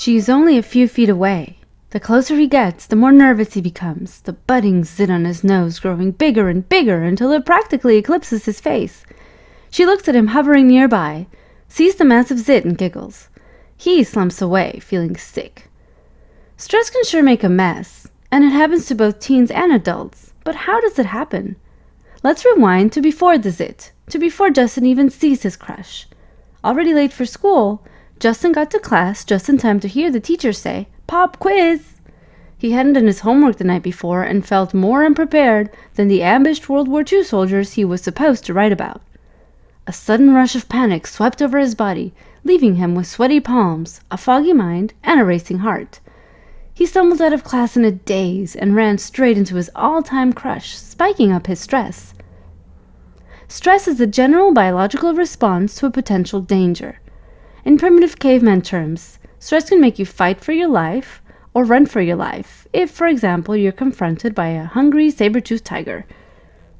She's only a few feet away. The closer he gets, the more nervous he becomes, the budding zit on his nose growing bigger and bigger until it practically eclipses his face. She looks at him hovering nearby, sees the massive zit and giggles. He slumps away, feeling sick. Stress can sure make a mess, and it happens to both teens and adults, but how does it happen? Let's rewind to before the zit, to before Justin even sees his crush. Already late for school, Justin got to class just in time to hear the teacher say, "Pop quiz!" He hadn't done his homework the night before and felt more unprepared than the ambushed World War II soldiers he was supposed to write about. A sudden rush of panic swept over his body, leaving him with sweaty palms, a foggy mind, and a racing heart. He stumbled out of class in a daze and ran straight into his all-time crush, spiking up his stress. Stress is the general biological response to a potential danger. In primitive caveman terms, stress can make you fight for your life or run for your life if, for example, you're confronted by a hungry saber-toothed tiger.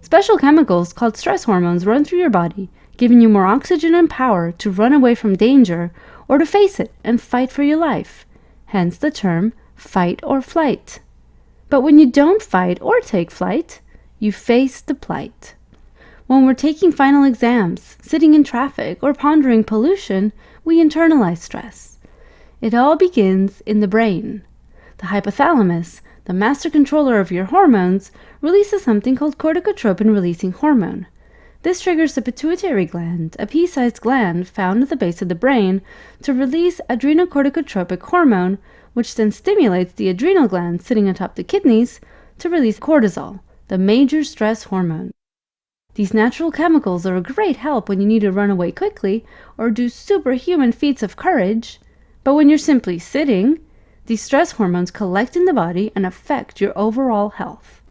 Special chemicals called stress hormones run through your body, giving you more oxygen and power to run away from danger or to face it and fight for your life, hence the term fight or flight. But when you don't fight or take flight, you face the plight. When we're taking final exams, sitting in traffic, or pondering pollution, we internalize stress. It all begins in the brain. The hypothalamus, the master controller of your hormones, releases something called corticotropin-releasing hormone. This triggers the pituitary gland, a pea-sized gland found at the base of the brain, to release adrenocorticotropic hormone, which then stimulates the adrenal gland sitting atop the kidneys to release cortisol, the major stress hormone. These natural chemicals are a great help when you need to run away quickly or do superhuman feats of courage, but when you're simply sitting, these stress hormones collect in the body and affect your overall health.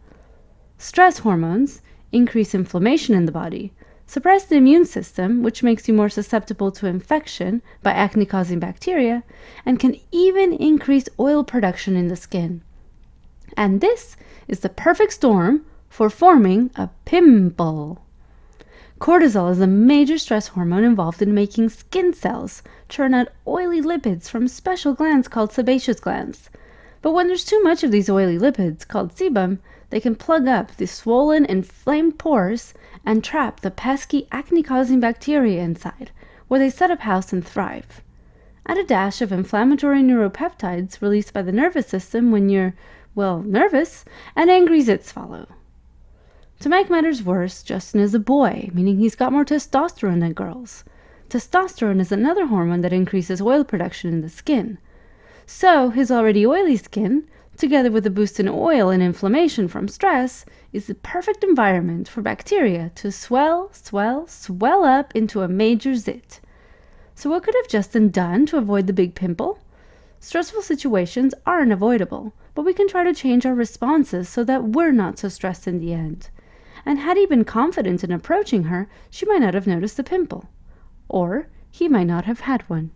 Stress hormones increase inflammation in the body, suppress the immune system, which makes you more susceptible to infection by acne-causing bacteria, and can even increase oil production in the skin. And this is the perfect storm for forming a pimple. Cortisol is a major stress hormone involved in making skin cells churn out oily lipids from special glands called sebaceous glands. But when there's too much of these oily lipids, called sebum, they can plug up the swollen, inflamed pores and trap the pesky acne-causing bacteria inside, where they set up house and thrive. Add a dash of inflammatory neuropeptides released by the nervous system when you're, nervous, and angry zits follow. To make matters worse, Justin is a boy, meaning he's got more testosterone than girls. Testosterone is another hormone that increases oil production in the skin. So his already oily skin, together with a boost in oil and inflammation from stress, is the perfect environment for bacteria to swell up into a major zit. So what could have Justin done to avoid the big pimple? Stressful situations are unavoidable, but we can try to change our responses so that we're not so stressed in the end. And had he been confident in approaching her, she might not have noticed the pimple. Or he might not have had one.